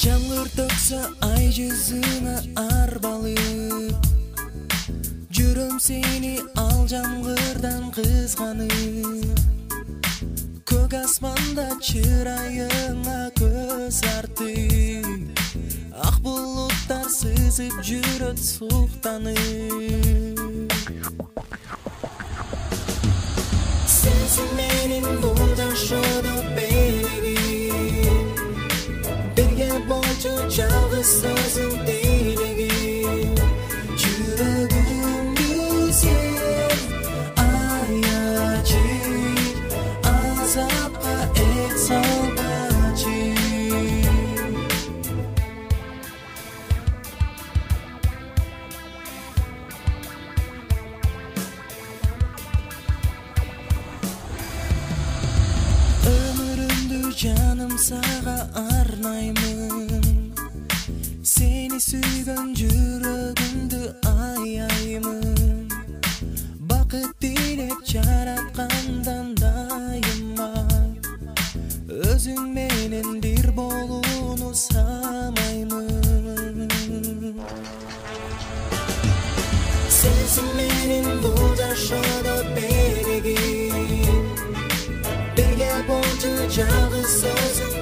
Жаңғыр төксө ай жүзүнө арбалып, жүрөм сени ал жамгырдан кызганып. Көк асманда чырайыңа көз артып, ак булуттар сызып жүрөт суктанып. Сенсиң менин бул жашоодо белгим, birge bolcu çalgı sözün dilegi, жүрөгүмдү сен аячы, азапка эт салбачы. Ömürümdü canım sağa arnayмын, seni сүйгөн жүрөгүмдү аяймын. Бакыт тилеп жараткандан дайыма, өзүң менен бир болууну самаймын. Сенсиң менин бул жашоодо берегим, birge болчу жалгыз өзүң